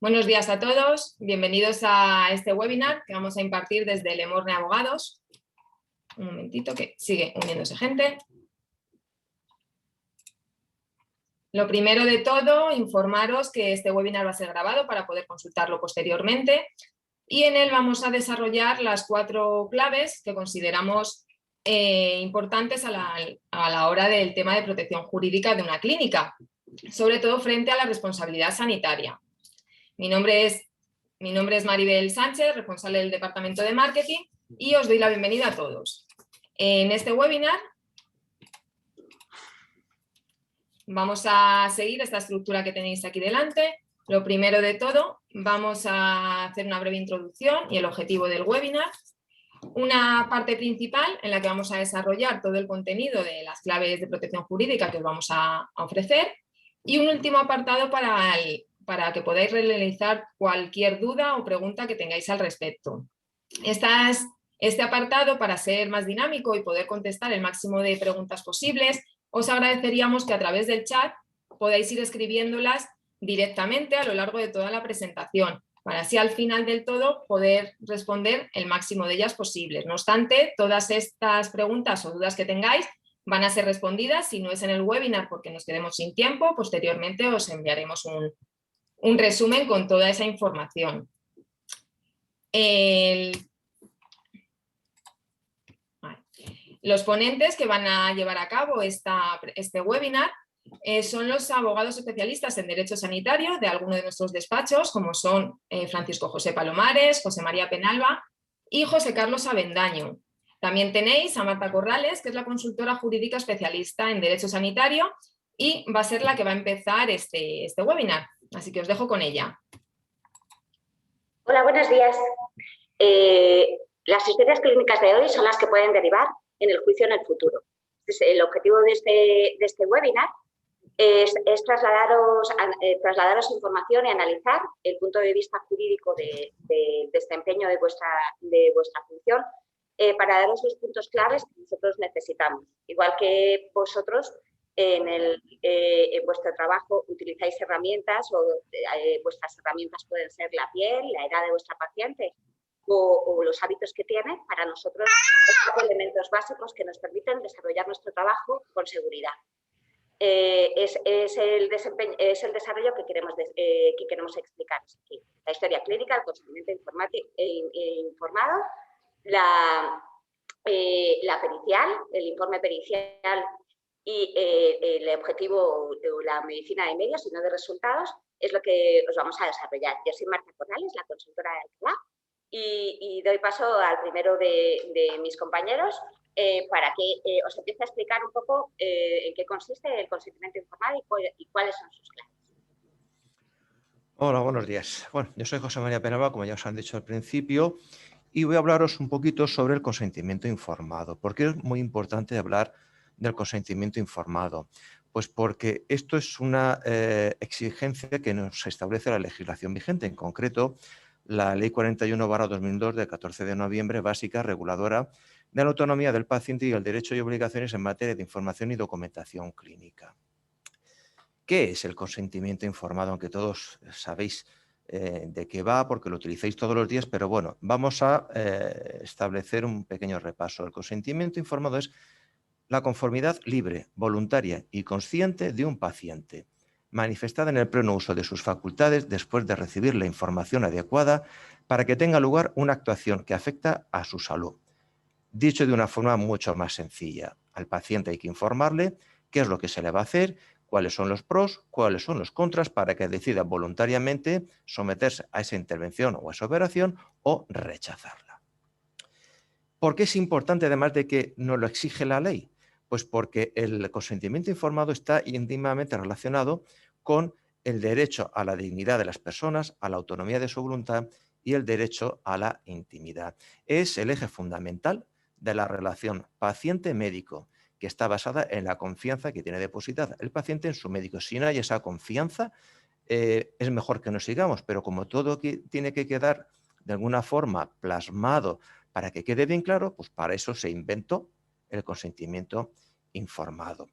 Buenos días a todos, bienvenidos a este webinar que vamos a impartir desde Lemorne Abogados. Un momentito que sigue uniéndose gente. Lo primero de todo, informaros que este webinar va a ser grabado para poder consultarlo posteriormente y en él vamos a desarrollar las 4 claves que consideramos importantes a la hora del tema de protección jurídica de una clínica, sobre todo frente a la responsabilidad sanitaria. Mi nombre es Maribel Sánchez, responsable del Departamento de Marketing, y os doy la bienvenida a todos. En este webinar vamos a seguir esta estructura que tenéis aquí delante. Lo primero de todo, vamos a hacer una breve introducción y el objetivo del webinar. Una parte principal en la que vamos a desarrollar todo el contenido de las claves de protección jurídica que os vamos a ofrecer. Y un último apartado para que podáis realizar cualquier duda o pregunta que tengáis al respecto. Este apartado, para ser más dinámico y poder contestar el máximo de preguntas posibles, os agradeceríamos que a través del chat podáis ir escribiéndolas directamente a lo largo de toda la presentación, para así al final del todo poder responder el máximo de ellas posibles. No obstante, todas estas preguntas o dudas que tengáis van a ser respondidas, si no es en el webinar porque nos quedemos sin tiempo, posteriormente os enviaremos un resumen con toda esa información. Los ponentes que van a llevar a cabo este webinar son los abogados especialistas en Derecho Sanitario de alguno de nuestros despachos, como son Francisco José Palomares, José María Penalba y José Carlos Avendaño. También tenéis a Marta Corrales, que es la consultora jurídica especialista en Derecho Sanitario y va a ser la que va a empezar este webinar. Así que os dejo con ella. Hola, buenos días. Las historias clínicas de hoy son las que pueden derivar en el juicio en el futuro. Entonces, el objetivo de este webinar es trasladaros información y analizar el punto de vista jurídico del desempeño de vuestra función para daros los puntos claves que nosotros necesitamos. Igual que vosotros en vuestro trabajo utilizáis herramientas o vuestras herramientas pueden ser la piel, la edad de vuestra paciente o los hábitos que tiene, para nosotros son elementos básicos que nos permiten desarrollar nuestro trabajo con seguridad. Es el desarrollo que queremos explicaros aquí. La historia clínica, el consentimiento informado, la pericial, el informe pericial y el objetivo de la medicina de medios y no de resultados es lo que os vamos a desarrollar. Yo soy Marta Corrales, la consultora de Alcalá, y doy paso al primero de mis compañeros para que os empiece a explicar un poco en qué consiste el consentimiento informado y cuáles son sus claves. Hola, buenos días. Bueno, yo soy José María Penalba, como ya os han dicho al principio, y voy a hablaros un poquito sobre el consentimiento informado. ¿Por qué es muy importante hablar del consentimiento informado? Pues porque esto es una exigencia que nos establece la legislación vigente, en concreto la Ley 41/2002 de 14 de noviembre, básica, reguladora de la autonomía del paciente y el derecho y obligaciones en materia de información y documentación clínica. ¿Qué es el consentimiento informado? Aunque todos sabéis de qué va porque lo utilizáis todos los días, pero bueno, vamos a establecer un pequeño repaso. El consentimiento informado es la conformidad libre, voluntaria y consciente de un paciente, manifestada en el pleno uso de sus facultades después de recibir la información adecuada para que tenga lugar una actuación que afecta a su salud. Dicho de una forma mucho más sencilla, al paciente hay que informarle qué es lo que se le va a hacer, cuáles son los pros, cuáles son los contras, para que decida voluntariamente someterse a esa intervención o a esa operación o rechazarla. ¿Por qué es importante, además de que nos lo exige la ley? Pues porque el consentimiento informado está íntimamente relacionado con el derecho a la dignidad de las personas, a la autonomía de su voluntad y el derecho a la intimidad. Es el eje fundamental de la relación paciente-médico, que está basada en la confianza que tiene depositada el paciente en su médico. Si no hay esa confianza, es mejor que no sigamos, pero como todo tiene que quedar de alguna forma plasmado para que quede bien claro, pues para eso se inventó el consentimiento informado.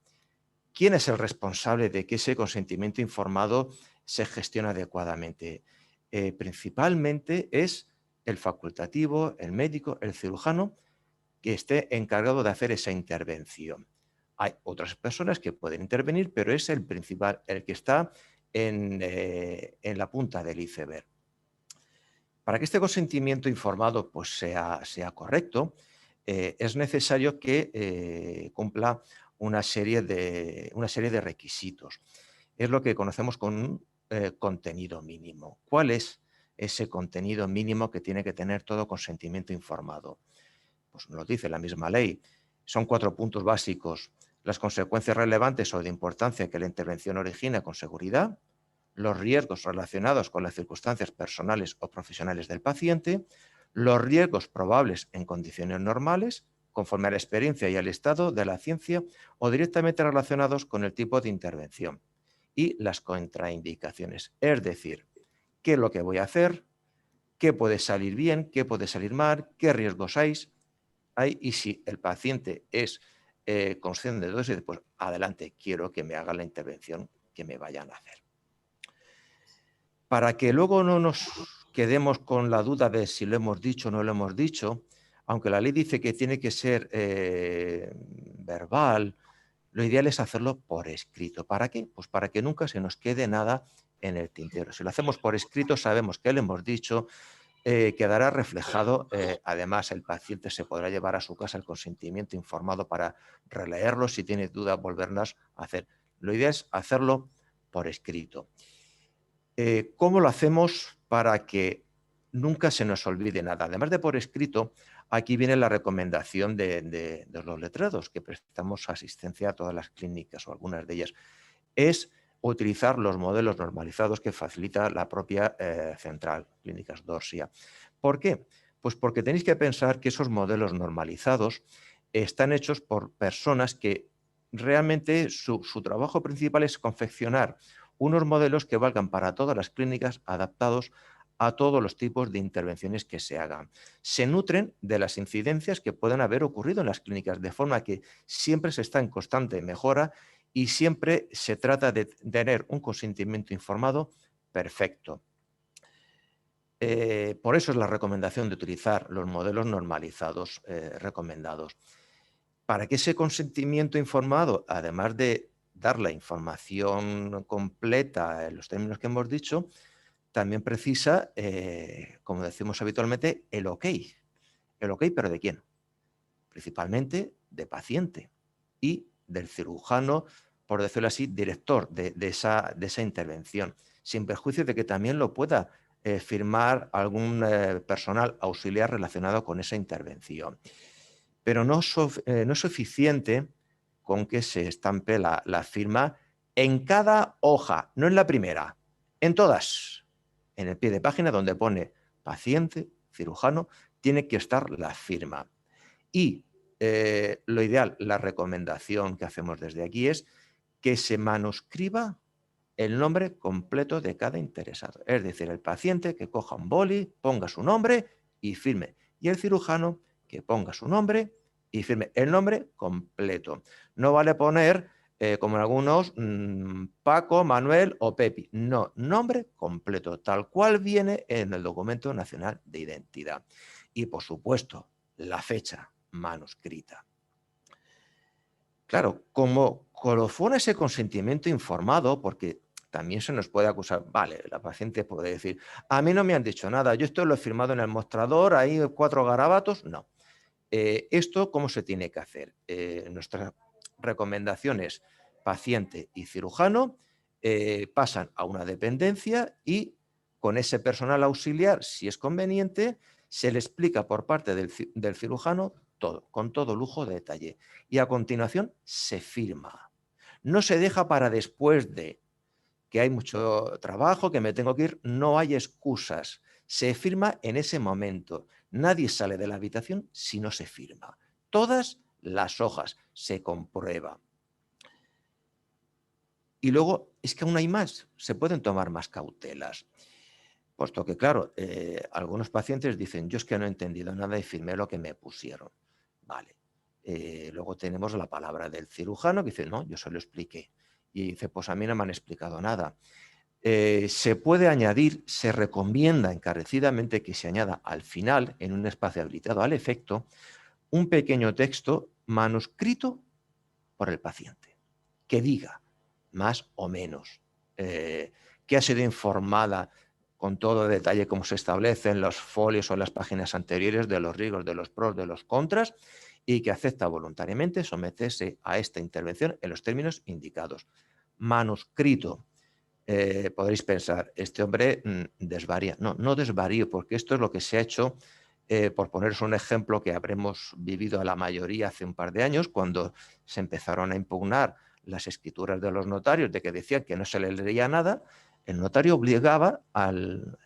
¿Quién es el responsable de que ese consentimiento informado se gestione adecuadamente? principalmente es el facultativo, el médico, el cirujano que esté encargado de hacer esa intervención. Hay otras personas que pueden intervenir, pero es el principal, el que está en la punta del iceberg. Para que este consentimiento informado pues, sea correcto, es necesario que cumpla una serie de requisitos. Es lo que conocemos con un contenido mínimo. ¿Cuál es ese contenido mínimo que tiene que tener todo consentimiento informado? Pues nos lo dice la misma ley. Son 4 puntos básicos: las consecuencias relevantes o de importancia que la intervención origina con seguridad, los riesgos relacionados con las circunstancias personales o profesionales del paciente, los riesgos probables en condiciones normales, conforme a la experiencia y al estado de la ciencia o directamente relacionados con el tipo de intervención, y las contraindicaciones, es decir, qué es lo que voy a hacer, qué puede salir bien, qué puede salir mal, qué riesgos hay y si el paciente es consciente de todo eso, pues adelante, quiero que me haga la intervención que me vayan a hacer. Para que luego no nos quedemos con la duda de si lo hemos dicho o no lo hemos dicho, aunque la ley dice que tiene que ser verbal, lo ideal es hacerlo por escrito. ¿Para qué? Pues para que nunca se nos quede nada en el tintero. Si lo hacemos por escrito, sabemos que lo hemos dicho, quedará reflejado. Además, el paciente se podrá llevar a su casa el consentimiento informado para releerlo. Si tiene dudas, volverlas a hacer. Lo ideal es hacerlo por escrito. ¿Cómo lo hacemos para que nunca se nos olvide nada? Además de por escrito, aquí viene la recomendación de los letrados, que prestamos asistencia a todas las clínicas o algunas de ellas. Es utilizar los modelos normalizados que facilita la propia central, Clínicas Dorsia. ¿Por qué? Pues porque tenéis que pensar que esos modelos normalizados están hechos por personas que realmente su trabajo principal es confeccionar unos modelos que valgan para todas las clínicas, adaptados a todos los tipos de intervenciones que se hagan. Se nutren de las incidencias que puedan haber ocurrido en las clínicas, de forma que siempre se está en constante mejora y siempre se trata de tener un consentimiento informado perfecto. Por eso es la recomendación de utilizar los modelos normalizados recomendados. Para que ese consentimiento informado, además de dar la información completa en los términos que hemos dicho, también precisa, como decimos habitualmente, el ok. ¿El ok, pero de quién? Principalmente de paciente y del cirujano, por decirlo así, director de esa intervención, sin perjuicio de que también lo pueda firmar algún personal auxiliar relacionado con esa intervención. Pero no es suficiente con que se estampe la firma en cada hoja, no en la primera, en todas. En el pie de página donde pone paciente, cirujano, tiene que estar la firma. Y lo ideal, la recomendación que hacemos desde aquí es que se manuscriba el nombre completo de cada interesado. Es decir, el paciente que coja un boli, ponga su nombre y firme. Y el cirujano que ponga su nombre y firme el nombre completo. No vale poner, como en algunos, Paco, Manuel o Pepi. No, nombre completo, tal cual viene en el Documento Nacional de Identidad. Y, por supuesto, la fecha manuscrita. Claro, como colofón ese consentimiento informado, porque también se nos puede acusar, vale, la paciente puede decir, a mí no me han dicho nada, yo esto lo he firmado en el mostrador, ahí 4 garabatos, no. ¿Esto cómo se tiene que hacer? Nuestras recomendaciones, paciente y cirujano, pasan a una dependencia y con ese personal auxiliar, si es conveniente, se le explica por parte del cirujano todo, con todo lujo de detalle. Y a continuación se firma. No se deja para después de que hay mucho trabajo, que me tengo que ir, no hay excusas. Se firma en ese momento. Nadie sale de la habitación si no se firma. Todas las hojas se comprueba. Y luego es que aún hay más, se pueden tomar más cautelas. Puesto que, claro, algunos pacientes dicen, yo es que no he entendido nada y firmé lo que me pusieron. Vale. Luego tenemos la palabra del cirujano que dice, no, yo se lo expliqué. Y dice, pues a mí no me han explicado nada. se puede añadir, se recomienda encarecidamente que se añada al final, en un espacio habilitado al efecto, un pequeño texto manuscrito por el paciente, que diga más o menos que ha sido informada con todo detalle como se establece en los folios o en las páginas anteriores de los riesgos, de los pros, de los contras, y que acepta voluntariamente someterse a esta intervención en los términos indicados. Manuscrito. Podréis pensar, este hombre desvaría. No, no desvarío, porque esto es lo que se ha hecho, por poneros un ejemplo que habremos vivido a la mayoría hace un par de años, cuando se empezaron a impugnar las escrituras de los notarios, de que decían que no se le leía nada. El notario obligaba al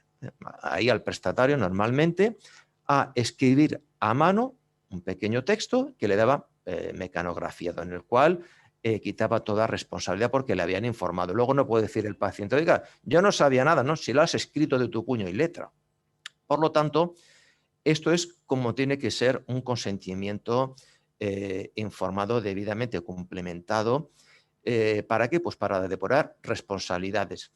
prestatario normalmente a escribir a mano un pequeño texto que le daba mecanografiado, en el cual quitaba toda responsabilidad porque le habían informado. Luego no puede decir el paciente, oiga, yo no sabía nada, ¿no? Si lo has escrito de tu puño y letra. Por lo tanto, esto es como tiene que ser un consentimiento informado, debidamente complementado. ¿Para qué? Pues para depurar responsabilidades.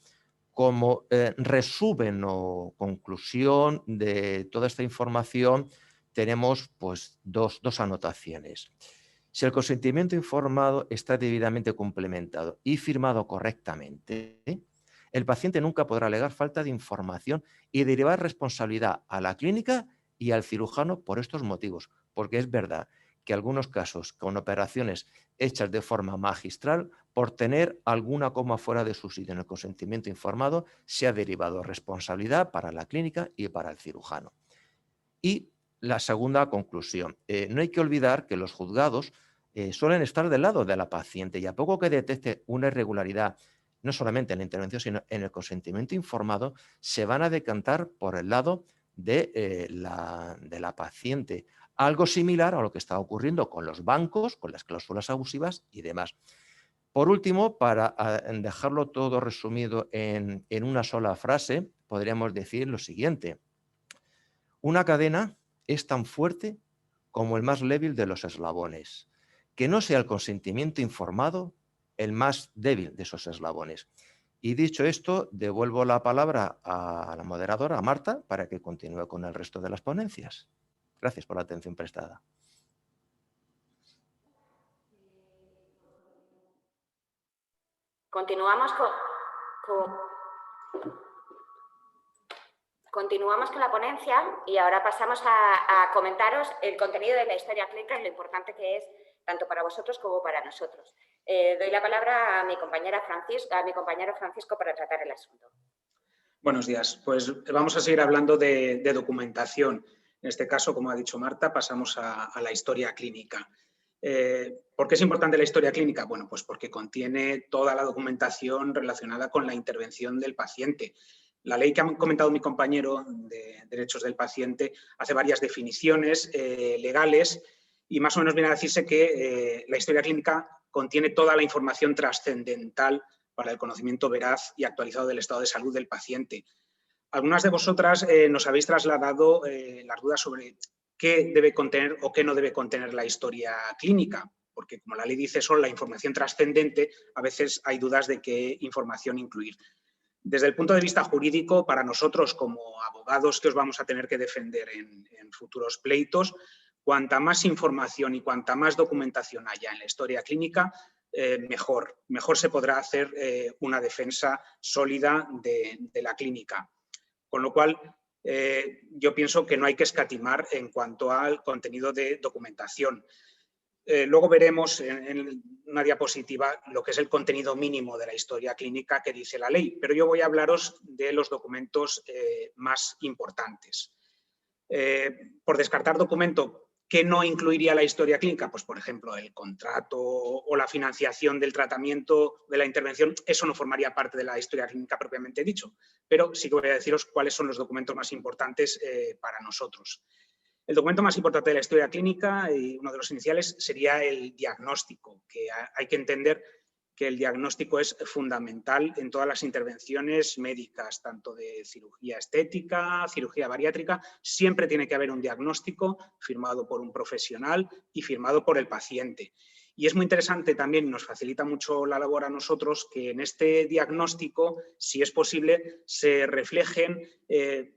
Como resumen o conclusión de toda esta información, tenemos pues dos anotaciones. Si el consentimiento informado está debidamente complementado y firmado correctamente, el paciente nunca podrá alegar falta de información y derivar responsabilidad a la clínica y al cirujano por estos motivos, porque es verdad que algunos casos con operaciones hechas de forma magistral, por tener alguna coma fuera de su sitio en el consentimiento informado, se ha derivado responsabilidad para la clínica y para el cirujano. Y la segunda conclusión, no hay que olvidar que los juzgados suelen estar del lado de la paciente, y a poco que detecte una irregularidad, no solamente en la intervención, sino en el consentimiento informado, se van a decantar por el lado de la paciente. Algo similar a lo que está ocurriendo con los bancos, con las cláusulas abusivas y demás. Por último, para dejarlo todo resumido en una sola frase, podríamos decir lo siguiente. Una cadena es tan fuerte como el más débil de los eslabones. Que no sea el consentimiento informado el más débil de esos eslabones. Y dicho esto, devuelvo la palabra a la moderadora, a Marta, para que continúe con el resto de las ponencias. Gracias por la atención prestada. Continuamos con la ponencia y ahora pasamos a comentaros el contenido de la historia clínica y lo importante que es tanto para vosotros como para nosotros. Doy la palabra a mi compañero Francisco para tratar el asunto. Buenos días. Pues vamos a seguir hablando de documentación. En este caso, como ha dicho Marta, pasamos a la historia clínica. ¿Por qué es importante la historia clínica? Bueno, pues porque contiene toda la documentación relacionada con la intervención del paciente. La ley que ha comentado mi compañero de derechos del paciente hace varias definiciones legales y más o menos viene a decirse que la historia clínica contiene toda la información trascendental para el conocimiento veraz y actualizado del estado de salud del paciente. Algunas de vosotras nos habéis trasladado las dudas sobre qué debe contener o qué no debe contener la historia clínica, porque como la ley dice solo la información trascendente, a veces hay dudas de qué información incluir. Desde el punto de vista jurídico, para nosotros como abogados que os vamos a tener que defender en futuros pleitos, cuanta más información y cuanta más documentación haya en la historia clínica, mejor se podrá hacer una defensa sólida de la clínica. Con lo cual, yo pienso que no hay que escatimar en cuanto al contenido de documentación. Luego veremos en una diapositiva lo que es el contenido mínimo de la historia clínica que dice la ley, pero yo voy a hablaros de los documentos más importantes. Por descartar documento, ¿qué no incluiría la historia clínica? Pues, por ejemplo, el contrato o la financiación del tratamiento, de la intervención, eso no formaría parte de la historia clínica propiamente dicho, pero sí que voy a deciros cuáles son los documentos más importantes para nosotros. El documento más importante de la historia clínica y uno de los iniciales sería el diagnóstico, que hay que entender que el diagnóstico es fundamental en todas las intervenciones médicas, tanto de cirugía estética, cirugía bariátrica. Siempre tiene que haber un diagnóstico firmado por un profesional y firmado por el paciente. Y es muy interesante también, nos facilita mucho la labor a nosotros, que en este diagnóstico, si es posible, se reflejen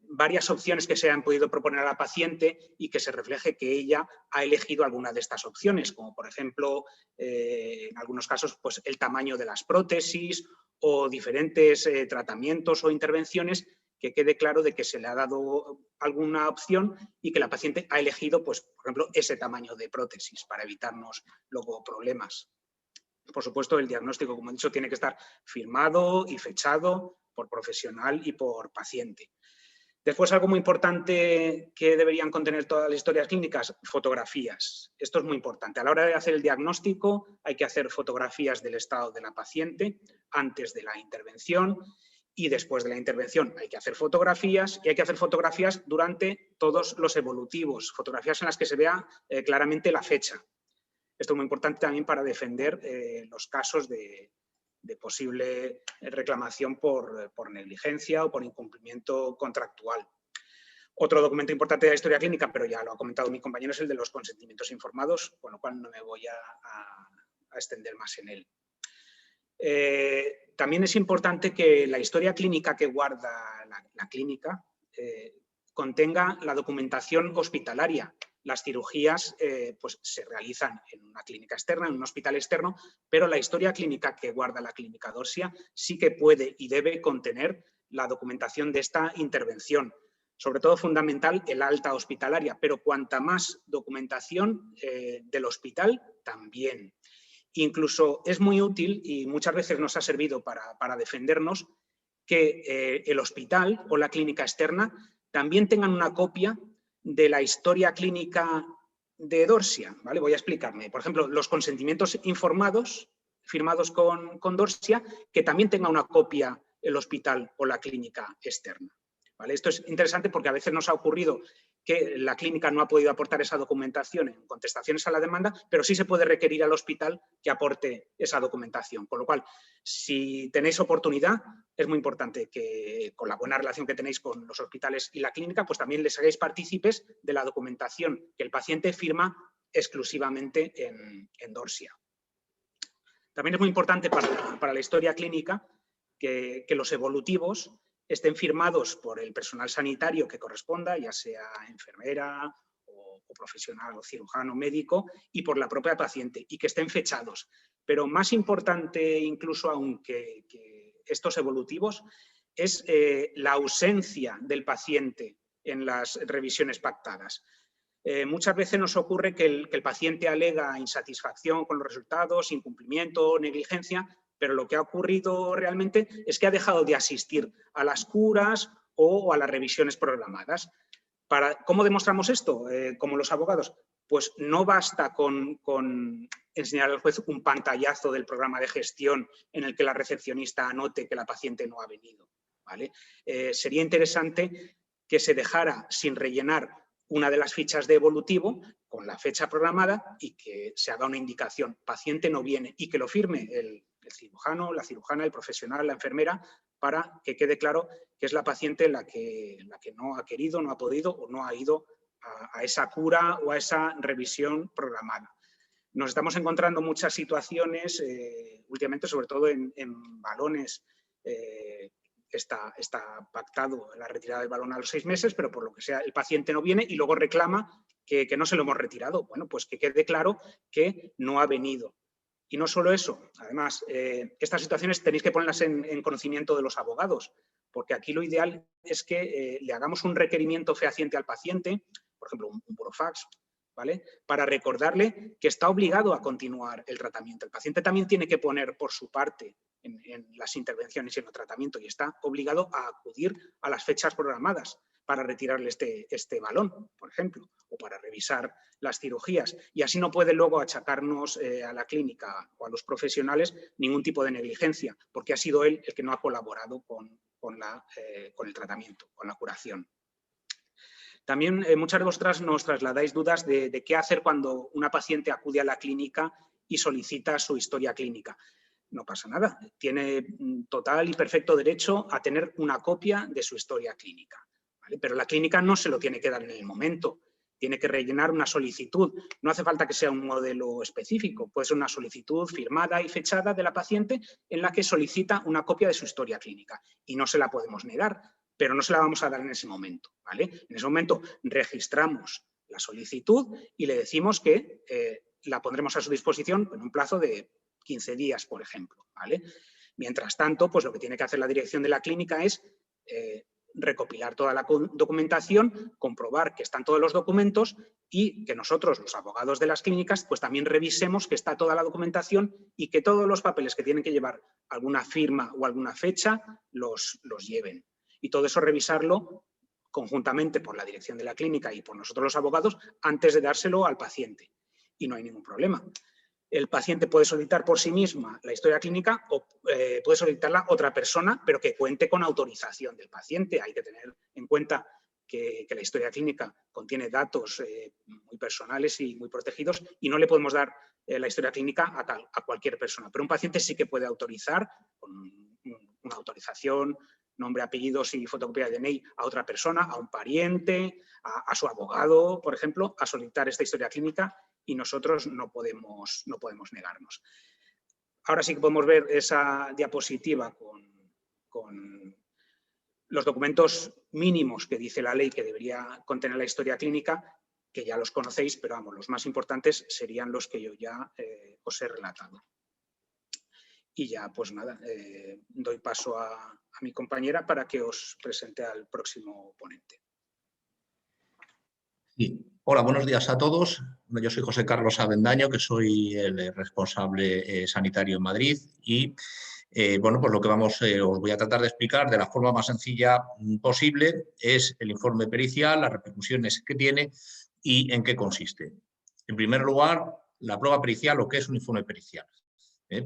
varias opciones que se han podido proponer a la paciente y que se refleje que ella ha elegido alguna de estas opciones, como por ejemplo, en algunos casos, pues el tamaño de las prótesis o diferentes tratamientos o intervenciones, que quede claro de que se le ha dado alguna opción y que la paciente ha elegido, pues, por ejemplo, ese tamaño de prótesis para evitarnos luego problemas. Por supuesto, el diagnóstico, como he dicho, tiene que estar firmado y fechado por profesional y por paciente. Después, algo muy importante que deberían contener todas las historias clínicas, fotografías. Esto es muy importante. A la hora de hacer el diagnóstico hay que hacer fotografías del estado de la paciente antes de la intervención y después de la intervención hay que hacer fotografías y hay que hacer fotografías durante todos los evolutivos, fotografías en las que se vea claramente la fecha. Esto es muy importante también para defender los casos de posible reclamación por negligencia o por incumplimiento contractual. Otro documento importante de la historia clínica, pero ya lo ha comentado mi compañero, es el de los consentimientos informados, con lo cual no me voy a extender más en él. También es importante que la historia clínica que guarda la clínica contenga la documentación hospitalaria. Las cirugías pues, se realizan en una clínica externa, en un hospital externo, pero la historia clínica que guarda la clínica Dorsia sí que puede y debe contener la documentación de esta intervención. Sobre todo fundamental el alta hospitalaria, pero cuanta más documentación del hospital también. Incluso es muy útil y muchas veces nos ha servido para defendernos que el hospital o la clínica externa también tengan una copia de la historia clínica de Dorsia, ¿vale? Voy a explicarme. Por ejemplo, los consentimientos informados firmados con Dorsia, que también tenga una copia el hospital o la clínica externa, ¿vale? Esto es interesante porque a veces nos ha ocurrido que la clínica no ha podido aportar esa documentación en contestaciones a la demanda, pero sí se puede requerir al hospital que aporte esa documentación. Con lo cual, si tenéis oportunidad, es muy importante que con la buena relación que tenéis con los hospitales y la clínica, pues también les hagáis partícipes de la documentación que el paciente firma exclusivamente en Dorsia. También es muy importante para la historia clínica que los evolutivos estén firmados por el personal sanitario que corresponda, ya sea enfermera o profesional o cirujano médico, y por la propia paciente, y que estén fechados. Pero más importante incluso aún que estos evolutivos es la ausencia del paciente en las revisiones pactadas. Muchas veces nos ocurre que el paciente alega insatisfacción con los resultados, incumplimiento, negligencia, pero lo que ha ocurrido realmente es que ha dejado de asistir a las curas o a las revisiones programadas. ¿Cómo demostramos esto? Como los abogados, pues no basta con enseñar al juez un pantallazo del programa de gestión en el que la recepcionista anote que la paciente no ha venido, ¿vale? Sería interesante que se dejara sin rellenar una de las fichas de evolutivo con la fecha programada y que se haga una indicación, paciente no viene, y que lo firme el cirujano, la cirujana, el profesional, la enfermera, para que quede claro que es la paciente la que no ha querido, no ha podido o no ha ido a esa cura o a esa revisión programada. Nos estamos encontrando muchas situaciones últimamente, sobre todo en balones. Está pactado la retirada del balón a los 6 meses, pero por lo que sea el paciente no viene y luego reclama que no se lo hemos retirado. Bueno, pues que quede claro que no ha venido. Y no solo eso, además, estas situaciones tenéis que ponerlas en conocimiento de los abogados, porque aquí lo ideal es que le hagamos un requerimiento fehaciente al paciente, por ejemplo, un burofax, ¿vale? Para recordarle que está obligado a continuar el tratamiento. El paciente también tiene que poner por su parte en las intervenciones y en el tratamiento y está obligado a acudir a las fechas programadas para retirarle este balón, por ejemplo, o para revisar las cirugías. Y así no puede luego achacarnos a la clínica o a los profesionales ningún tipo de negligencia, porque ha sido él el que no ha colaborado con el tratamiento, con la curación. También muchas de vosotras nos trasladáis dudas de qué hacer cuando una paciente acude a la clínica y solicita su historia clínica. No pasa nada, tiene total y perfecto derecho a tener una copia de su historia clínica, ¿vale? Pero la clínica no se lo tiene que dar en el momento. tiene que rellenar una solicitud. No hace falta que sea un modelo específico, puede ser una solicitud firmada y fechada de la paciente en la que solicita una copia de su historia clínica y no se la podemos negar, pero no se la vamos a dar en ese momento, ¿vale? En ese momento registramos la solicitud y le decimos que la pondremos a su disposición en un plazo de 15 días, por ejemplo, ¿vale? Mientras tanto, pues lo que tiene que hacer la dirección de la clínica es recopilar toda la documentación, comprobar que están todos los documentos y que nosotros, los abogados de las clínicas, pues también revisemos que está toda la documentación y que todos los papeles que tienen que llevar alguna firma o alguna fecha los lleven. Y todo eso revisarlo conjuntamente por la dirección de la clínica y por nosotros los abogados antes de dárselo al paciente. Y no hay ningún problema. El paciente puede solicitar por sí misma la historia clínica o puede solicitarla otra persona, pero que cuente con autorización del paciente. Hay que tener en cuenta que la historia clínica contiene datos muy personales y muy protegidos y no le podemos dar la historia clínica a cualquier persona. Pero un paciente sí que puede autorizar con una autorización, nombre, apellidos y fotocopia de DNI a otra persona, a un pariente, a su abogado, por ejemplo, a solicitar esta historia clínica y nosotros no podemos negarnos. Ahora sí que podemos ver esa diapositiva con los documentos mínimos que dice la ley que debería contener la historia clínica, que ya los conocéis, pero vamos, los más importantes serían los que yo ya os he relatado. Y ya, pues nada, doy paso a mi compañera para que os presente al próximo ponente. Sí. Hola, buenos días a todos. Yo soy José Carlos Avendaño, que soy el responsable sanitario en Madrid y bueno, pues lo que os voy a tratar de explicar de la forma más sencilla posible es el informe pericial, las repercusiones que tiene y en qué consiste. En primer lugar, la prueba pericial o qué es un informe pericial.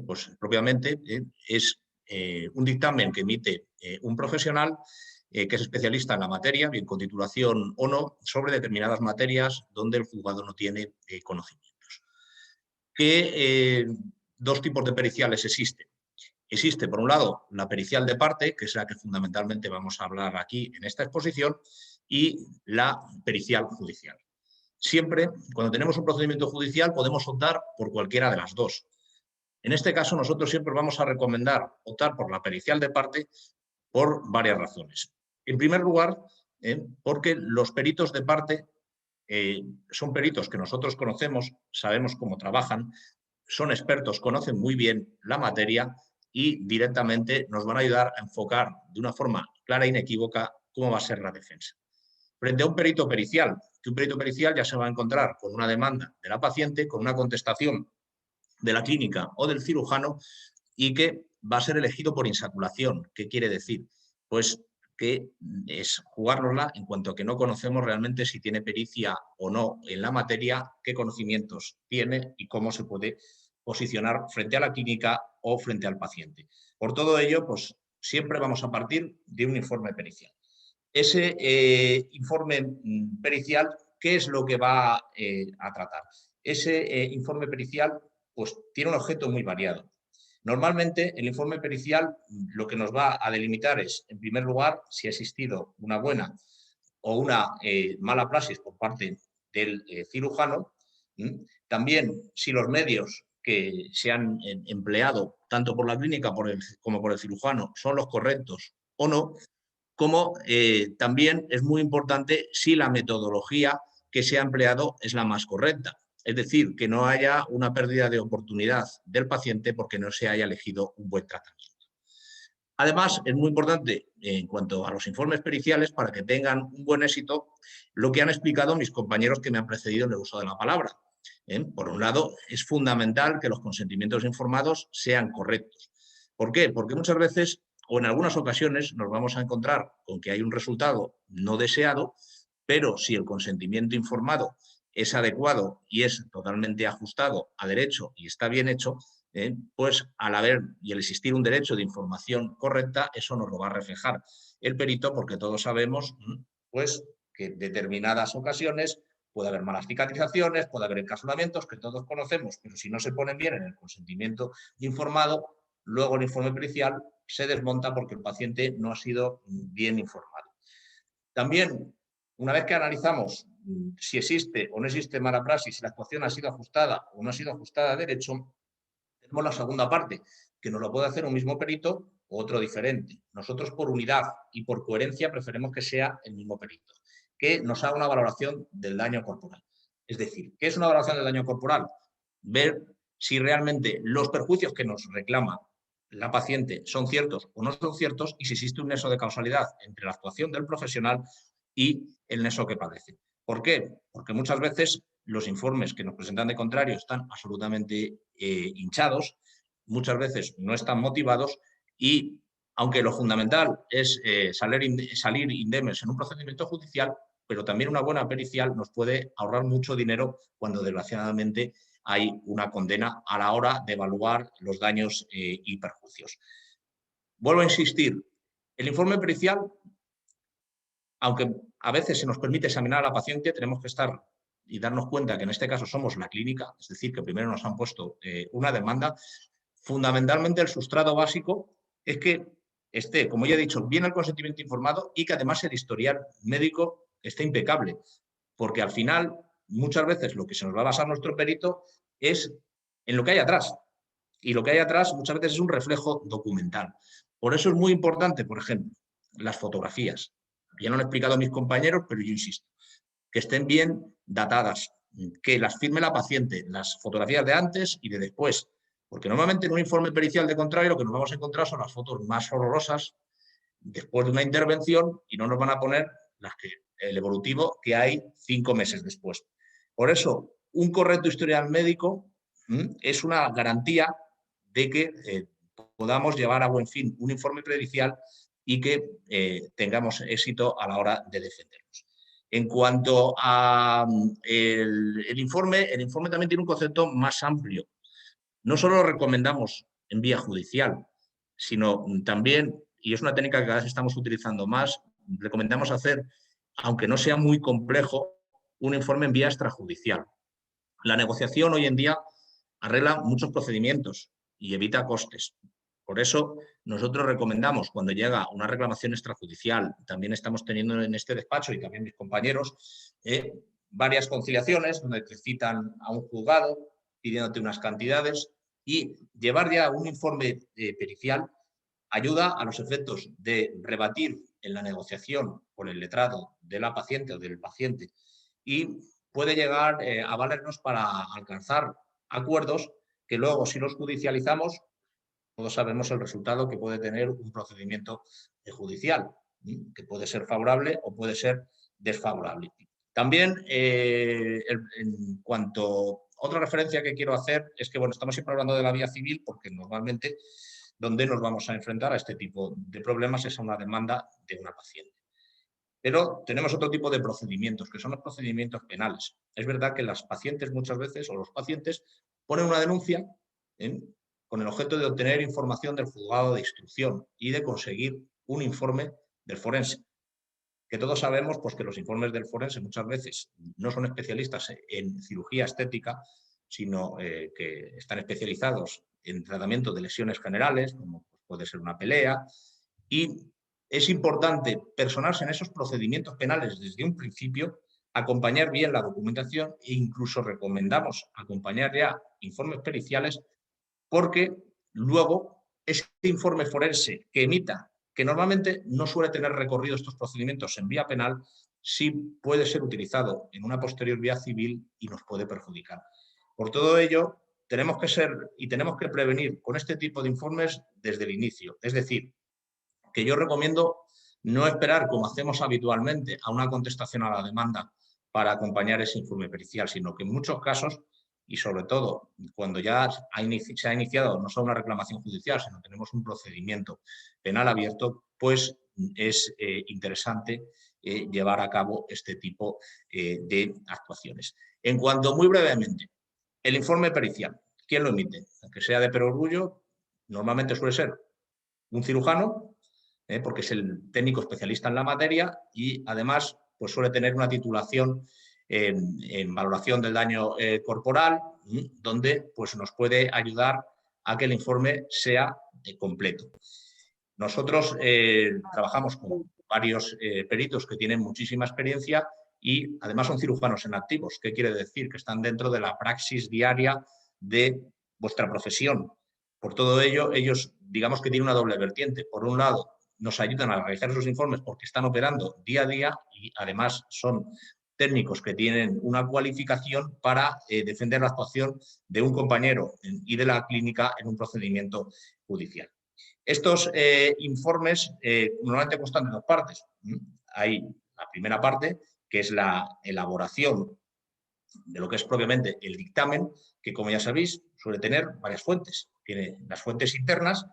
Pues propiamente es un dictamen que emite un profesional que es especialista en la materia, bien con titulación o no, sobre determinadas materias donde el juzgado no tiene conocimientos. ¿Qué dos tipos de periciales existen? Existe, por un lado, la pericial de parte, que es la que fundamentalmente vamos a hablar aquí en esta exposición, y la pericial judicial. Siempre, cuando tenemos un procedimiento judicial, podemos optar por cualquiera de las dos. En este caso, nosotros siempre vamos a recomendar optar por la pericial de parte por varias razones. En primer lugar, porque los peritos de parte son peritos que nosotros conocemos, sabemos cómo trabajan, son expertos, conocen muy bien la materia y directamente nos van a ayudar a enfocar de una forma clara e inequívoca cómo va a ser la defensa. Frente a un perito pericial, que un perito pericial ya se va a encontrar con una demanda de la paciente, con una contestación de la clínica o del cirujano y que va a ser elegido por insaculación. ¿Qué quiere decir? Pues que es jugárnosla en cuanto a que no conocemos realmente si tiene pericia o no en la materia, qué conocimientos tiene y cómo se puede posicionar frente a la clínica o frente al paciente. Por todo ello, pues siempre vamos a partir de un informe pericial. Ese informe pericial, ¿qué es lo que va a tratar? Ese informe pericial pues, tiene un objeto muy variado. Normalmente, el informe pericial lo que nos va a delimitar es, en primer lugar, si ha existido una buena o una mala praxis por parte del cirujano. También, si los medios que se han empleado, tanto por la clínica como por el cirujano, son los correctos o no. Como también es muy importante si la metodología que se ha empleado es la más correcta. Es decir, que no haya una pérdida de oportunidad del paciente porque no se haya elegido un buen tratamiento. Además, es muy importante en cuanto a los informes periciales, para que tengan un buen éxito, lo que han explicado mis compañeros que me han precedido en el uso de la palabra. Por un lado, es fundamental que los consentimientos informados sean correctos. ¿Por qué? Porque muchas veces o en algunas ocasiones nos vamos a encontrar con que hay un resultado no deseado, pero si el consentimiento informado es adecuado y es totalmente ajustado a derecho y está bien hecho, pues al haber y el existir un derecho de información correcta, eso nos lo va a reflejar el perito, porque todos sabemos pues, que en determinadas ocasiones puede haber malas cicatrizaciones, puede haber encapsulamientos que todos conocemos, pero si no se ponen bien en el consentimiento informado, luego el informe pericial se desmonta porque el paciente no ha sido bien informado. También Una vez que analizamos si existe o no existe mala praxis, si la actuación ha sido ajustada o no ha sido ajustada a derecho, tenemos la segunda parte, que nos lo puede hacer un mismo perito o otro diferente. Nosotros, por unidad y por coherencia, preferimos que sea el mismo perito, que nos haga una valoración del daño corporal. Es decir, ¿qué es una valoración del daño corporal? Ver si realmente los perjuicios que nos reclama la paciente son ciertos o no son ciertos y si existe un nexo de causalidad entre la actuación del profesional y el nexo que padece. ¿Por qué? Porque muchas veces los informes que nos presentan de contrario están absolutamente hinchados, muchas veces no están motivados y, aunque lo fundamental es salir indemnes en un procedimiento judicial, pero también una buena pericial nos puede ahorrar mucho dinero cuando desgraciadamente hay una condena a la hora de evaluar los daños y perjuicios. Vuelvo a insistir, el informe pericial, aunque a veces se nos permite examinar a la paciente, tenemos que estar y darnos cuenta que en este caso somos la clínica, es decir, que primero nos han puesto una demanda. Fundamentalmente el sustrato básico es que esté, como ya he dicho, bien el consentimiento informado y que además el historial médico esté impecable, porque al final muchas veces lo que se nos va a basar nuestro perito es en lo que hay atrás, y lo que hay atrás muchas veces es un reflejo documental. Por eso es muy importante, por ejemplo, las fotografías. Ya lo han explicado mis compañeros, pero yo insisto, que estén bien datadas, que las firme la paciente, las fotografías de antes y de después, porque normalmente en un informe pericial de contrario lo que nos vamos a encontrar son las fotos más horrorosas después de una intervención y no nos van a poner el evolutivo que hay 5 meses después. Por eso, un correcto historial médico es una garantía de que podamos llevar a buen fin un informe pericial y que tengamos éxito a la hora de defendernos. En cuanto al informe también tiene un concepto más amplio. No solo lo recomendamos en vía judicial, sino también, y es una técnica que cada vez estamos utilizando más, recomendamos hacer, aunque no sea muy complejo, un informe en vía extrajudicial. La negociación hoy en día arregla muchos procedimientos y evita costes. Por eso nosotros recomendamos, cuando llega una reclamación extrajudicial, también estamos teniendo en este despacho y también mis compañeros, varias conciliaciones donde te citan a un juzgado pidiéndote unas cantidades y llevar ya un informe pericial ayuda a los efectos de rebatir en la negociación con el letrado de la paciente o del paciente y puede llegar a valernos para alcanzar acuerdos que luego, si los judicializamos, todos sabemos el resultado que puede tener un procedimiento judicial, que puede ser favorable o puede ser desfavorable. También, en cuanto a otra referencia que quiero hacer, es que bueno, estamos siempre hablando de la vía civil porque normalmente donde nos vamos a enfrentar a este tipo de problemas es a una demanda de una paciente. Pero tenemos otro tipo de procedimientos, que son los procedimientos penales. Es verdad que las pacientes muchas veces, o los pacientes, ponen una denuncia con el objeto de obtener información del juzgado de instrucción y de conseguir un informe del forense. Que todos sabemos pues, que los informes del forense muchas veces no son especialistas en cirugía estética, sino que están especializados en tratamiento de lesiones generales, como puede ser una pelea, y es importante personarse en esos procedimientos penales desde un principio, acompañar bien la documentación e incluso recomendamos acompañar ya informes periciales porque luego ese informe forense que emita, que normalmente no suele tener recorrido estos procedimientos en vía penal, sí puede ser utilizado en una posterior vía civil y nos puede perjudicar. Por todo ello, tenemos que ser y tenemos que prevenir con este tipo de informes desde el inicio. Es decir, que yo recomiendo no esperar, como hacemos habitualmente, a una contestación a la demanda para acompañar ese informe pericial, sino que en muchos casos, y sobre todo cuando ya se ha iniciado no solo una reclamación judicial, sino que tenemos un procedimiento penal abierto, pues es interesante llevar a cabo este tipo de actuaciones. En cuanto, muy brevemente, el informe pericial, ¿quién lo emite? Aunque sea de perogrullo, normalmente suele ser un cirujano, porque es el técnico especialista en la materia y además pues suele tener una titulación en valoración del daño corporal, donde pues, nos puede ayudar a que el informe sea completo. Nosotros trabajamos con varios peritos que tienen muchísima experiencia y además son cirujanos en activos. ¿Qué quiere decir? Que están dentro de la praxis diaria de vuestra profesión. Por todo ello, ellos digamos que tienen una doble vertiente. Por un lado, nos ayudan a realizar esos informes porque están operando día a día y además son técnicos que tienen una cualificación para defender la actuación de un compañero y de la clínica en un procedimiento judicial. Estos informes normalmente constan de dos partes. Hay la primera parte, que es la elaboración de lo que es propiamente el dictamen, que como ya sabéis suele tener varias fuentes. Tiene las fuentes internas,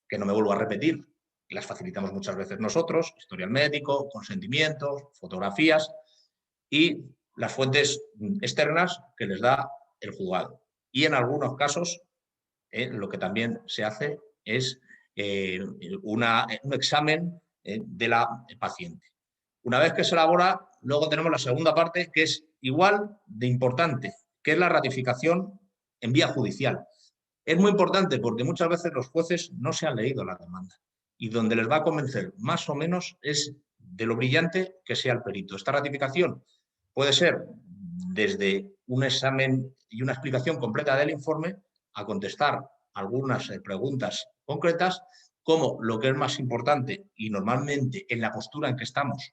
que no me vuelvo a repetir, y las facilitamos muchas veces nosotros, historial médico, consentimientos, fotografías, y las fuentes externas que les da el juzgado. Y en algunos casos lo que también se hace es un examen de la paciente. Una vez que se elabora, luego tenemos la segunda parte, que es igual de importante, que es la ratificación en vía judicial. Es muy importante porque muchas veces los jueces no se han leído la demanda y donde les va a convencer más o menos es de lo brillante que sea el perito. Esta ratificación puede ser desde un examen y una explicación completa del informe a contestar algunas preguntas concretas, como lo que es más importante y normalmente en la postura en que estamos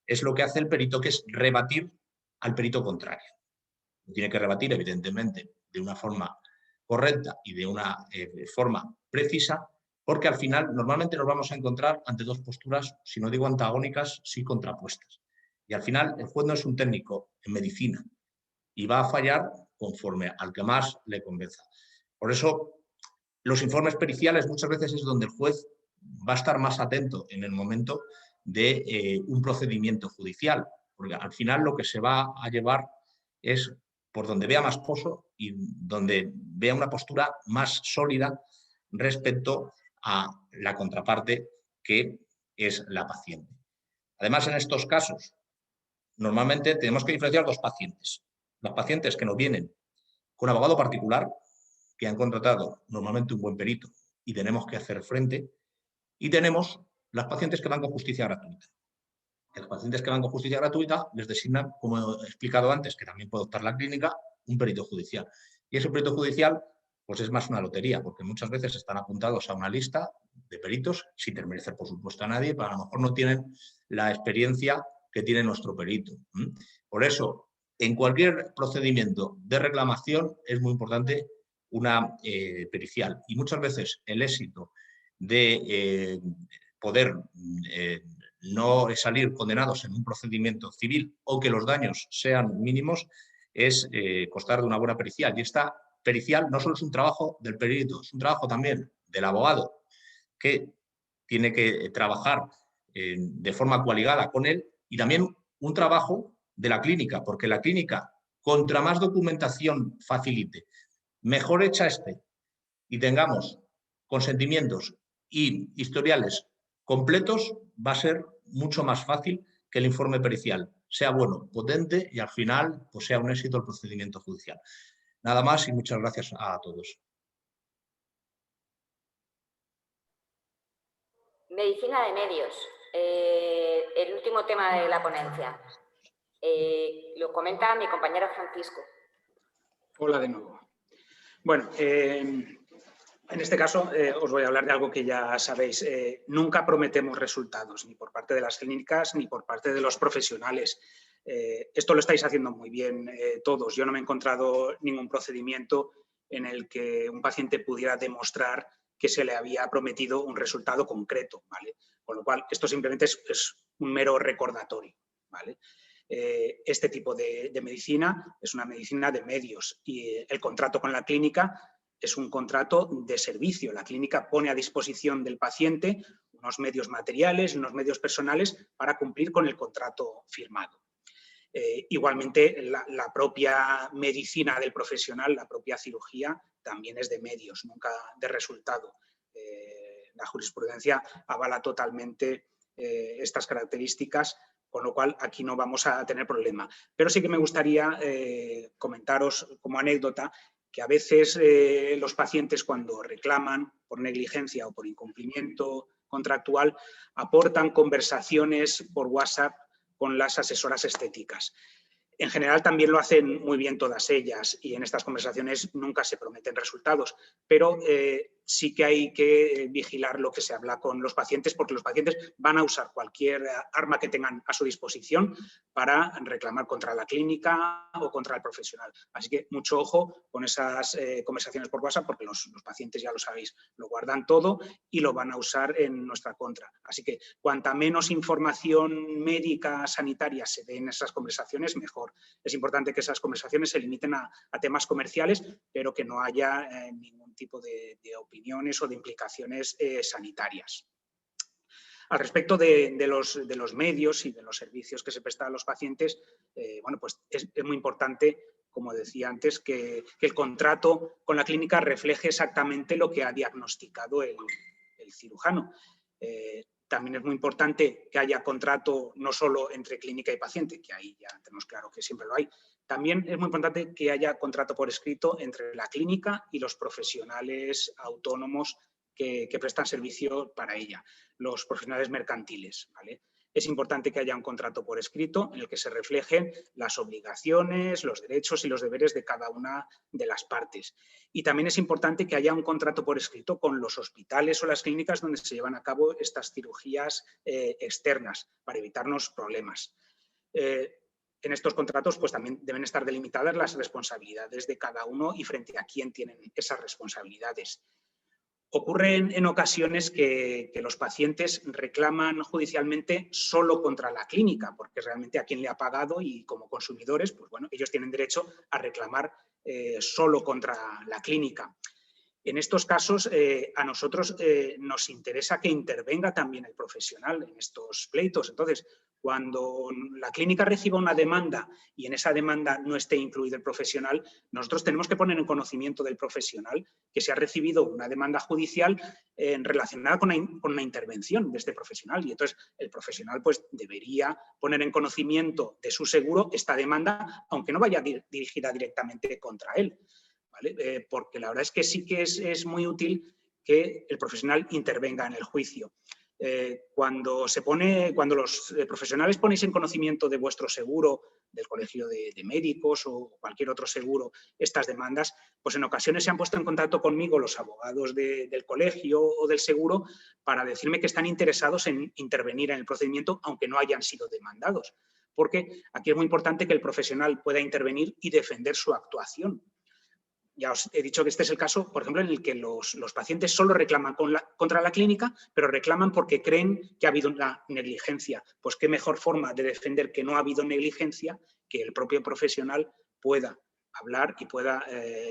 es lo que hace el perito, que es rebatir al perito contrario. Tiene que rebatir, evidentemente, de una forma correcta y de una forma precisa, porque al final normalmente nos vamos a encontrar ante dos posturas, si no digo antagónicas, sí contrapuestas. Y al final el juez no es un técnico en medicina y va a fallar conforme al que más le convenza. Por eso los informes periciales muchas veces es donde el juez va a estar más atento en el momento de un procedimiento judicial, porque al final lo que se va a llevar es por donde vea más pozo y donde vea una postura más sólida respecto a la contraparte que es la paciente. Además, en estos casos, normalmente tenemos que diferenciar dos pacientes. Los pacientes que nos vienen con abogado particular, que han contratado normalmente un buen perito y tenemos que hacer frente, y tenemos las pacientes que van con justicia gratuita. Los pacientes que van con justicia gratuita les designan, como he explicado antes, que también puede optar la clínica, un perito judicial. Y ese perito judicial pues es más una lotería, porque muchas veces están apuntados a una lista de peritos, sin desmerecer por supuesto a nadie, pero a lo mejor no tienen la experiencia que tiene nuestro perito. Por eso, en cualquier procedimiento de reclamación es muy importante una pericial. Y muchas veces el éxito de poder no salir condenados en un procedimiento civil o que los daños sean mínimos es constar de una buena pericial. Y esta pericial no solo es un trabajo del perito, es un trabajo también del abogado que tiene que trabajar de forma coaligada con él y también un trabajo de la clínica, porque la clínica, contra más documentación facilite, mejor hecha esté y tengamos consentimientos y historiales completos, va a ser mucho más fácil que el informe pericial sea bueno, potente y al final pues sea un éxito el procedimiento judicial. Nada más y muchas gracias a todos. Medicina de medios, el último tema de la ponencia. Lo comenta mi compañero Francisco. Hola de nuevo. Bueno, en este caso os voy a hablar de algo que ya sabéis. Nunca prometemos resultados, ni por parte de las clínicas ni por parte de los profesionales. Esto lo estáis haciendo muy bien todos. Yo no me he encontrado ningún procedimiento en el que un paciente pudiera demostrar que se le había prometido un resultado concreto, ¿vale? Con lo cual, esto simplemente es un mero recordatorio, ¿vale? Este tipo de medicina es una medicina de medios y el contrato con la clínica es un contrato de servicio. La clínica pone a disposición del paciente unos medios materiales, unos medios personales para cumplir con el contrato firmado. Igualmente, la propia medicina del profesional, la propia cirugía, también es de medios, nunca de resultado. La jurisprudencia avala totalmente estas características, con lo cual aquí no vamos a tener problema. Pero sí que me gustaría comentaros como anécdota que a veces los pacientes cuando reclaman por negligencia o por incumplimiento contractual aportan conversaciones por WhatsApp con las asesoras estéticas. En general también lo hacen muy bien todas ellas y en estas conversaciones nunca se prometen resultados, pero sí que hay que vigilar lo que se habla con los pacientes, porque los pacientes van a usar cualquier arma que tengan a su disposición para reclamar contra la clínica o contra el profesional. Así que mucho ojo con esas conversaciones por WhatsApp, porque los pacientes, ya lo sabéis, lo guardan todo y lo van a usar en nuestra contra. Así que cuanta menos información médica, sanitaria se dé en esas conversaciones, mejor. Es importante que esas conversaciones se limiten a temas comerciales, pero que no haya ningún tipo de opiniones o de implicaciones sanitarias. Al respecto de los medios y de los servicios que se prestan a los pacientes, bueno, pues es muy importante, como decía antes, que el contrato con la clínica refleje exactamente lo que ha diagnosticado el cirujano. También es muy importante que haya contrato no solo entre clínica y paciente, que ahí ya tenemos claro que siempre lo hay. También es muy importante que haya contrato por escrito entre la clínica y los profesionales autónomos que prestan servicio para ella, los profesionales mercantiles, ¿vale? Es importante que haya un contrato por escrito en el que se reflejen las obligaciones, los derechos y los deberes de cada una de las partes. Y también es importante que haya un contrato por escrito con los hospitales o las clínicas donde se llevan a cabo estas cirugías externas para evitarnos problemas. En estos contratos pues también deben estar delimitadas las responsabilidades de cada uno y frente a quién tienen esas responsabilidades. Ocurre en ocasiones que los pacientes reclaman judicialmente solo contra la clínica, porque realmente a quien le ha pagado y como consumidores, pues bueno, ellos tienen derecho a reclamar solo contra la clínica. En estos casos, a nosotros nos interesa que intervenga también el profesional en estos pleitos. Entonces, cuando la clínica reciba una demanda y en esa demanda no esté incluido el profesional, nosotros tenemos que poner en conocimiento del profesional que se ha recibido una demanda judicial relacionada con una intervención de este profesional. Y entonces el profesional pues, debería poner en conocimiento de su seguro esta demanda, aunque no vaya dirigida directamente contra él. ¿Vale? Porque la verdad es que sí que es muy útil que el profesional intervenga en el juicio. Cuando los profesionales ponéis en conocimiento de vuestro seguro, del colegio de médicos o cualquier otro seguro, estas demandas, pues en ocasiones se han puesto en contacto conmigo los abogados del colegio o del seguro para decirme que están interesados en intervenir en el procedimiento, aunque no hayan sido demandados. Porque aquí es muy importante que el profesional pueda intervenir y defender su actuación. Ya os he dicho que este es el caso, por ejemplo, en el que los pacientes solo reclaman contra la clínica, pero reclaman porque creen que ha habido una negligencia. Pues qué mejor forma de defender que no ha habido negligencia que el propio profesional pueda hablar y pueda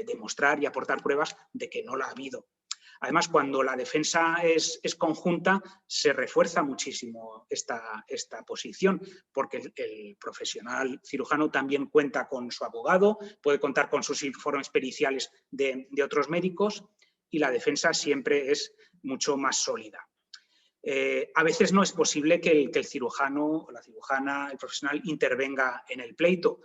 demostrar y aportar pruebas de que no la ha habido. Además, cuando la defensa es conjunta, se refuerza muchísimo esta posición, porque el profesional cirujano también cuenta con su abogado, puede contar con sus informes periciales de otros médicos y la defensa siempre es mucho más sólida. A veces no es posible que el cirujano, la cirujana, el profesional intervenga en el pleito.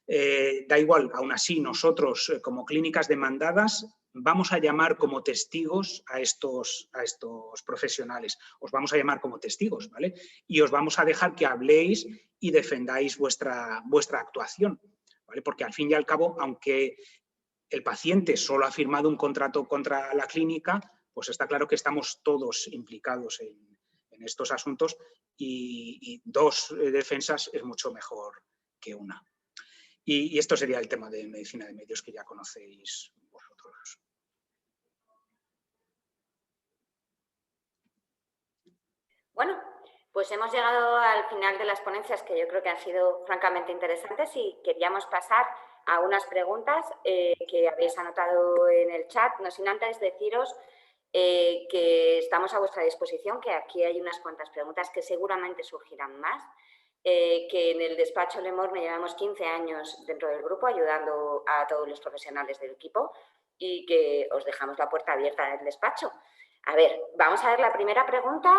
Da igual, aún así, nosotros como clínicas demandadas vamos a llamar como testigos a estos profesionales. Os vamos a llamar como testigos, ¿vale? Y os vamos a dejar que habléis y defendáis vuestra actuación, ¿vale? Porque al fin y al cabo, aunque el paciente solo ha firmado un contrato contra la clínica, pues está claro que estamos todos implicados en estos asuntos y dos defensas es mucho mejor que una. Y esto sería el tema de medicina de medios que ya conocéis vosotros. Bueno, pues hemos llegado al final de las ponencias que yo creo que han sido francamente interesantes y queríamos pasar a unas preguntas que habéis anotado en el chat, no sin antes deciros que estamos a vuestra disposición, que aquí hay unas cuantas preguntas que seguramente surgirán más. Que en el despacho Lemorne llevamos 15 años dentro del grupo ayudando a todos los profesionales del equipo y que os dejamos la puerta abierta del despacho. A ver, vamos a ver la primera pregunta.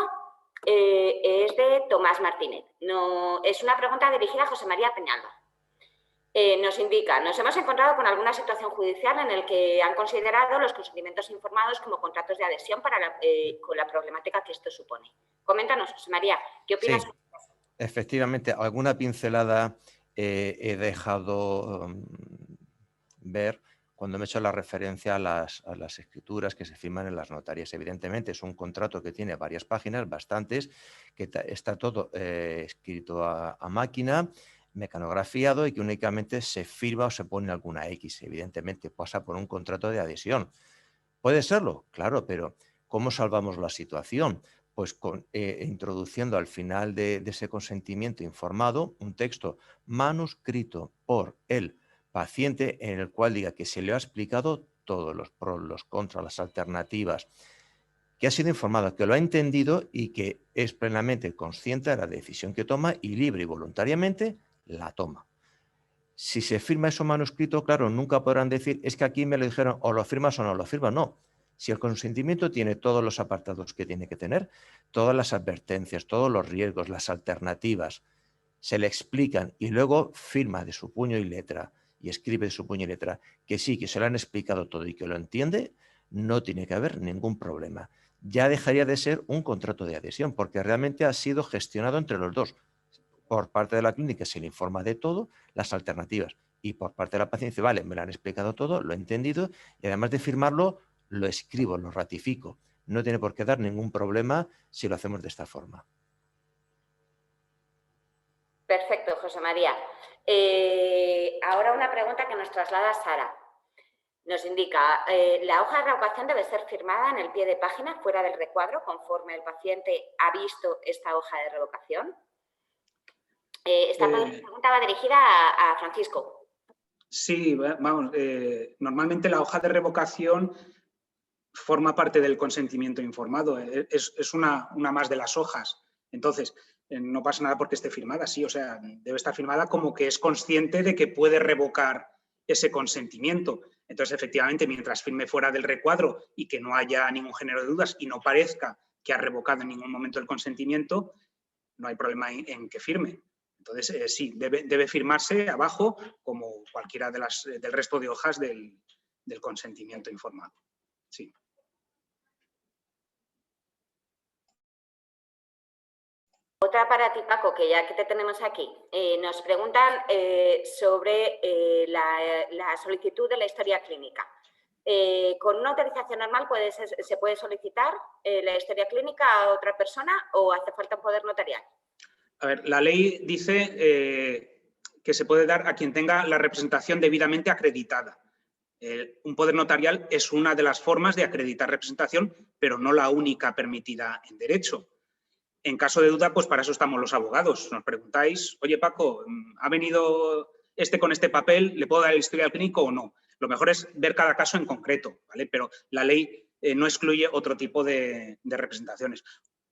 Es de Tomás Martínez. No, es una pregunta dirigida a José María Peñalba. Nos indica, nos hemos encontrado con alguna situación judicial en la que han considerado los consentimientos informados como contratos de adhesión con la problemática que esto supone. Coméntanos, José María, ¿qué opinas? Sí, efectivamente, alguna pincelada he dejado ver cuando me he hecho la referencia a las escrituras que se firman en las notarías. Evidentemente es un contrato que tiene varias páginas, bastantes, que está todo escrito a máquina, mecanografiado y que únicamente se firma o se pone alguna X. Evidentemente pasa por un contrato de adhesión. ¿Puede serlo? Claro, pero ¿cómo salvamos la situación? Pues introduciendo al final de ese consentimiento informado un texto manuscrito por el paciente en el cual diga que se le ha explicado todos los pros, los contras, las alternativas, que ha sido informado, que lo ha entendido y que es plenamente consciente de la decisión que toma y libre y voluntariamente la toma. Si se firma eso manuscrito, claro, nunca podrán decir, es que aquí me lo dijeron, o lo firmas o no lo firmas. No. Si el consentimiento tiene todos los apartados que tiene que tener, todas las advertencias, todos los riesgos, las alternativas, se le explican y luego firma de su puño y letra y escribe de su puño y letra que sí, que se lo han explicado todo y que lo entiende, no tiene que haber ningún problema. Ya dejaría de ser un contrato de adhesión porque realmente ha sido gestionado entre los dos. Por parte de la clínica se le informa de todo, las alternativas, y por parte de la paciente dice, vale, me lo han explicado todo, lo he entendido, y además de firmarlo, lo escribo, lo ratifico. No tiene por qué dar ningún problema si lo hacemos de esta forma. Perfecto, José María. Ahora una pregunta que nos traslada Sara. Nos indica, la hoja de revocación debe ser firmada en el pie de página fuera del recuadro conforme el paciente ha visto esta hoja de revocación. Esta pregunta va dirigida a Francisco. Sí, vamos, normalmente la hoja de revocación forma parte del consentimiento informado, es una más de las hojas. Entonces, no pasa nada porque esté firmada, sí, o sea, debe estar firmada como que es consciente de que puede revocar ese consentimiento. Entonces, efectivamente, mientras firme fuera del recuadro y que no haya ningún género de dudas y no parezca que ha revocado en ningún momento el consentimiento, no hay problema en que firme. Entonces, sí, debe firmarse abajo como cualquiera del resto de hojas del consentimiento informado. Sí. Otra para ti, Paco, que ya que te tenemos aquí. Nos preguntan sobre la solicitud de la historia clínica. ¿Con una autorización normal se puede solicitar la historia clínica a otra persona o hace falta un poder notarial? A ver, la ley dice que se puede dar a quien tenga la representación debidamente acreditada. Un poder notarial es una de las formas de acreditar representación, pero no la única permitida en derecho. En caso de duda, pues para eso estamos los abogados. Nos preguntáis, oye Paco, ¿ha venido con este papel? ¿Le puedo dar el historial clínico o no? Lo mejor es ver cada caso en concreto, ¿vale? Pero la ley no excluye otro tipo de representaciones.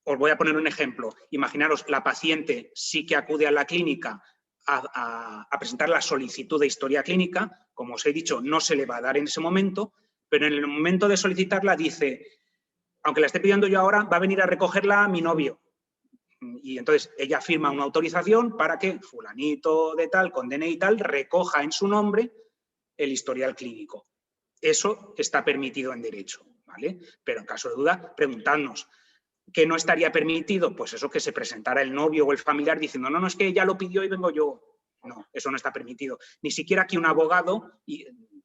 Os voy a poner un ejemplo. Imaginaros, la paciente sí que acude a la clínica a presentar la solicitud de historia clínica. Como os he dicho, no se le va a dar en ese momento, pero en el momento de solicitarla dice, aunque la esté pidiendo yo ahora, va a venir a recogerla mi novio. Y entonces ella firma una autorización para que fulanito de tal, con DNI y tal, recoja en su nombre el historial clínico. Eso está permitido en derecho, ¿vale? Pero en caso de duda, preguntadnos. ¿Qué no estaría permitido? Pues eso, que se presentara el novio o el familiar diciendo, no, es que ella lo pidió y vengo yo. No, eso no está permitido. Ni siquiera que un abogado,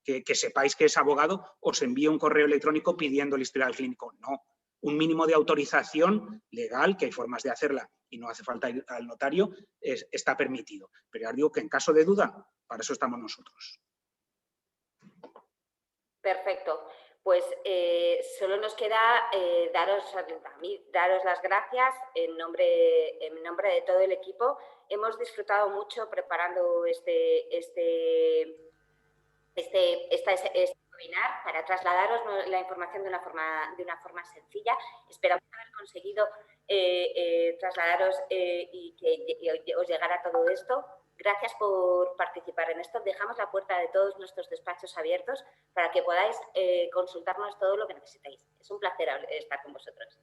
que sepáis que es abogado, os envíe un correo electrónico pidiendo el historial clínico. No. Un mínimo de autorización legal, que hay formas de hacerla y no hace falta ir al notario, está permitido. Pero ya os digo que en caso de duda, para eso estamos nosotros. Perfecto. Pues solo nos queda daros las gracias en nombre de todo el equipo. Hemos disfrutado mucho preparando este webinar para trasladaros la información de una forma sencilla. Esperamos haber conseguido trasladaros y que os llegara todo esto. Gracias por participar en esto. Dejamos la puerta de todos nuestros despachos abiertos para que podáis consultarnos todo lo que necesitéis. Es un placer estar con vosotros.